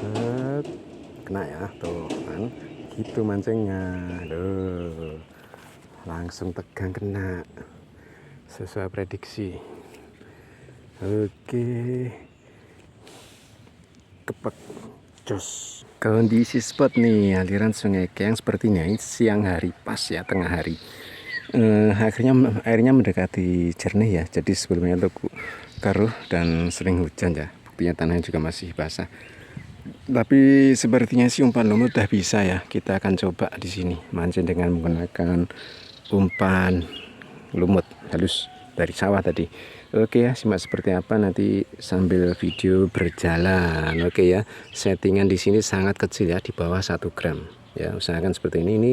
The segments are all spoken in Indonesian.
set, kena ya tuh kan, gitu mancingnya. Aduh, langsung tegang, kena sesuai prediksi. Oke, kepek jos. Kondisi spot nih aliran Sungai Keang sepertinya ini siang hari pas ya, tengah hari. Akhirnya airnya mendekati jernih ya, jadi sebelumnya itu keruh dan sering hujan ya, buktinya tanahnya juga masih basah. Tapi sepertinya sih umpan lumut udah bisa ya, kita akan coba di sini mancing dengan menggunakan umpan lumut halus dari sawah tadi. Oke ya, simak seperti apa nanti sambil video berjalan. Oke ya, settingan di sini sangat kecil ya, di bawah 1 gram. Ya, usahakan seperti ini. Ini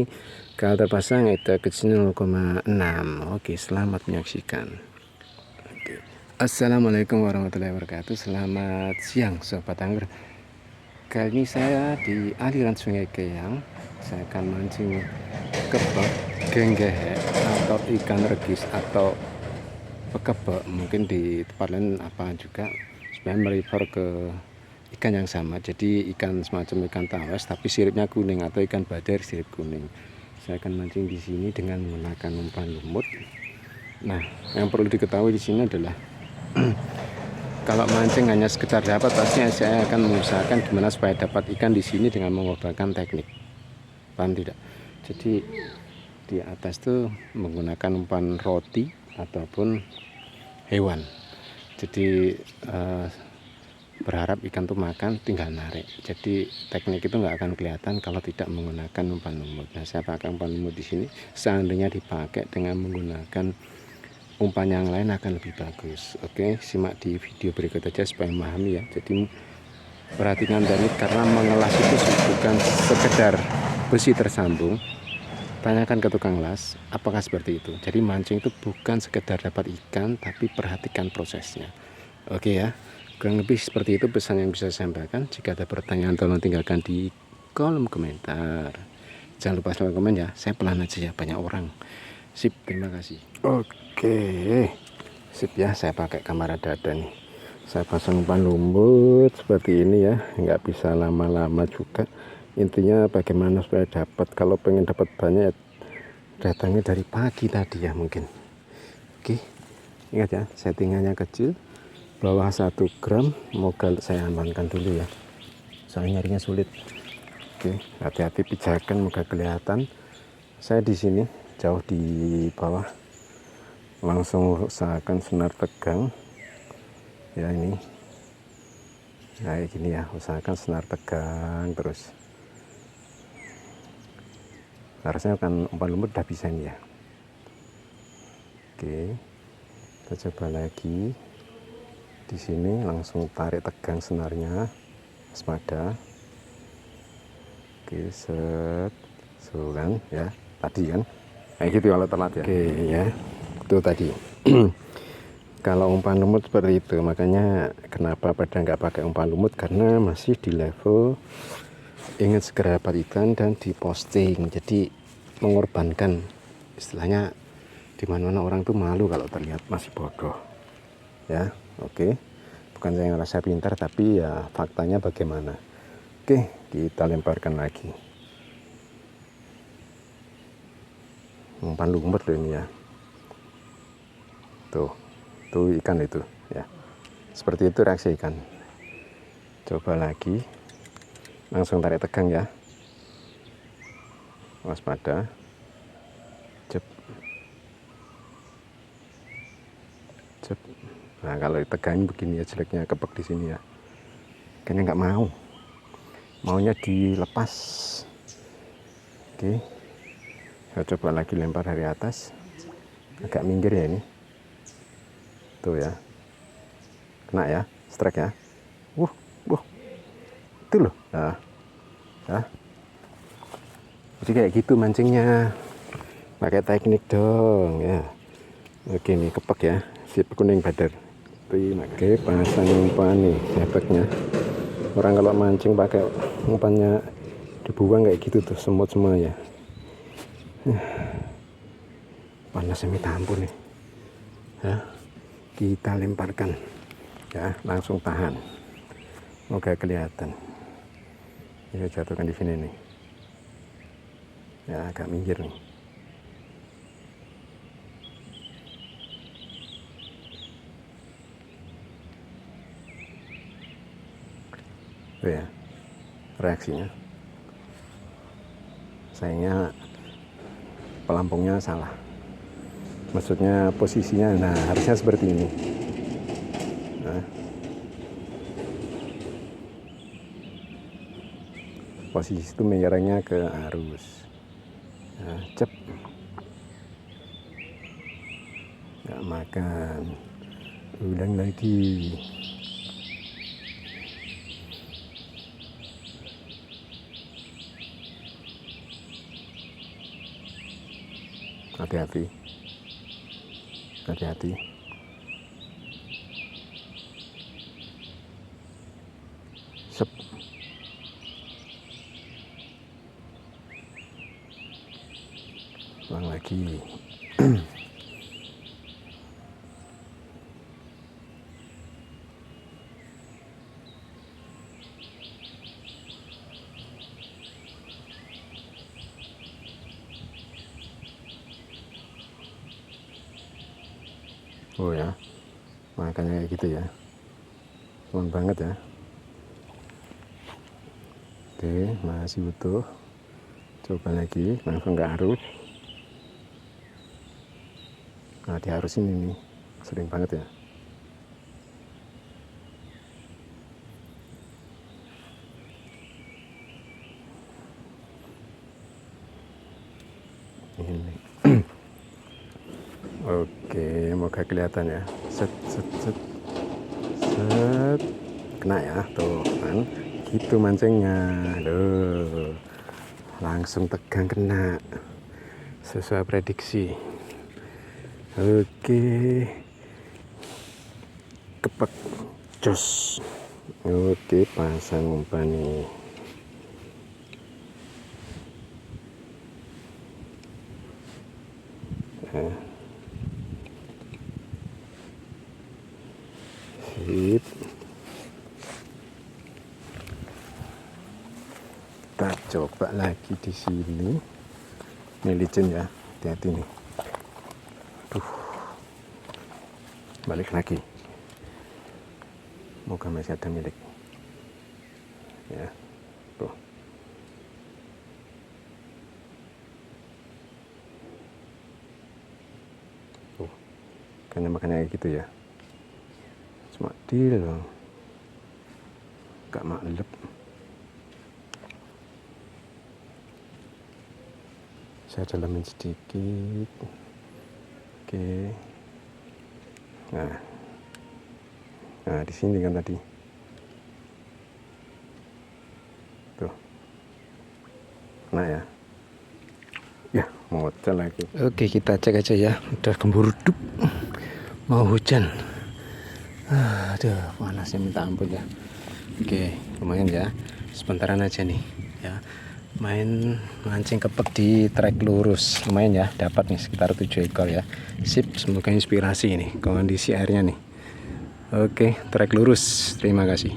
kalau terpasang itu kecil 0,6. Oke, selamat menyaksikan. Oke. Assalamualaikum warahmatullahi wabarakatuh. Selamat siang sobat angler. Kali ini saya di aliran Sungai Keang. Saya akan mancing kebab, genggehe atau ikan regis atau pekebek, mungkin di tempat lain apa juga, supaya merefer ke ikan yang sama. Jadi ikan semacam ikan tawes tapi siripnya kuning, atau ikan badar sirip kuning. Saya akan mancing di sini dengan menggunakan umpan lumut. Nah, yang perlu diketahui di sini adalah kalau mancing hanya sekedar dapat, pastinya saya akan mengusahakan gimana supaya dapat ikan di sini dengan menggunakan teknik. Paham tidak? Jadi di atas tuh menggunakan umpan roti ataupun hewan. Jadi berharap ikan tuh makan tinggal narik. Jadi teknik itu nggak akan kelihatan kalau tidak menggunakan umpan lumut. Nah, saya pakai umpan lumut di sini. Seandainya dipakai dengan menggunakan umpan yang lain akan lebih bagus. Oke, simak di video berikut aja supaya memahami ya. Jadi perhatikan teknik, karena mengelas itu bukan sekedar besi tersambung. Tanyakan ke tukang las apakah seperti itu. Jadi mancing itu bukan sekedar dapat ikan, tapi perhatikan prosesnya. Oke ya, kurang lebih seperti itu pesan yang bisa saya sampaikan. Jika ada pertanyaan tolong tinggalkan di kolom komentar. Jangan lupa like, komen ya. Saya pelan aja ya, banyak orang. Sip, terima kasih. Oke, sip ya, saya pakai kamera dada nih. Saya pasang umpan lumut seperti ini ya, nggak bisa lama-lama juga. Intinya bagaimana supaya dapat. Kalau pengen dapat banyak, datangnya dari pagi tadi ya mungkin. Oke, ingat ya, settingannya kecil, bawah 1 gram. Moga saya amankan dulu ya, soalnya nyarinya sulit. Oke, hati-hati pijakan, moga kelihatan. Saya di sini jauh di bawah, langsung usahakan senar tegang ya. Ini kayak gini ya, usahakan senar tegang terus. Harusnya kan umpan lumut udah bisa nih ya. Oke, kita coba lagi di sini, langsung tarik tegang senarnya, waspada. Oke, set, so kan ya, tadi kan kayak gitu kalau telat ya. Oke ya, itu tadi. Kalau umpan lumut seperti itu, makanya kenapa pada nggak pakai umpan lumut, karena masih di level ingin segera dapat ikan dan diposting. Jadi mengorbankan, istilahnya di mana-mana orang tuh malu kalau terlihat masih bodoh ya. Oke, bukan saya ngerasa pintar, tapi ya faktanya bagaimana. Oke, kita lemparkan lagi umpan lumut loh ini ya. Tuh ikan itu ya, seperti itu reaksi ikan. Coba lagi, langsung tarik tegang ya, waspada. Cep. Cep. Nah, kalau tegang begini ya jeleknya kepek di sini ya, kayaknya nggak maunya dilepas. Oke, saya coba lagi lempar dari atas, agak minggir ya ini. Tuh ya, kena ya, strike ya. Itu loh. Nah, jadi kayak gitu mancingnya, pakai teknik dong ya. Oke, nih kepek ya, sip kuning badar. Oke, pasang umpan nih efeknya. Orang kalau mancing pakai umpannya dibuang kayak gitu tuh, semut semua ya. Panasnya minta ampun nih ya. Kita lemparkan ya, langsung tahan, moga kelihatan. Ya jatuhkan di sini nih. Ya agak minggir nih. Tuh ya, reaksinya. Sayangnya pelampungnya salah. Maksudnya posisinya, nah harusnya seperti ini. Nah, posisi itu mengarahnya ke arus. Nah, cep. Nggak makan. Ulang lagi. Hati-hati. Hati-hati. Sep. Ulang lagi. Oh ya, makanya kayak gitu ya. Teman banget ya. Oke, masih utuh. Coba lagi, langsung ke arus. Nah, di arus ini nih, sering banget ya. Ini. Oke, moga kelihatan ya. Set, set, set, set. Kena ya, tuh kan. Gitu mancingnya. Loh, langsung tegang kena. Sesuai prediksi. Oke. Kepek. Jos. Oke, pasang umpan nih. Sip. Kita coba lagi di sini. Ini licin ya, hati-hati nih. Balik lagi. Moga masih ada milik. Ya, tuh. Tuh. Kayaknya makannya kayak gitu ya. Cuma deal loh. Gak maklep. Saya dalamin sedikit. Oke. Nah di sini kan tadi. Tuh. Nah ya. Ya, ngocel lagi. Oke, kita cek aja ya. Udah kemburu dup. Mau hujan. Aduh, panasnya minta ampun ya. Oke, lumayan ya. Sebentaran aja nih ya. Main mancing kepek di trek lurus. Lumayan ya, dapat nih sekitar 7 ekor ya. Sip, semoga inspirasi ini kondisi airnya nih. Oke, trek lurus. Terima kasih.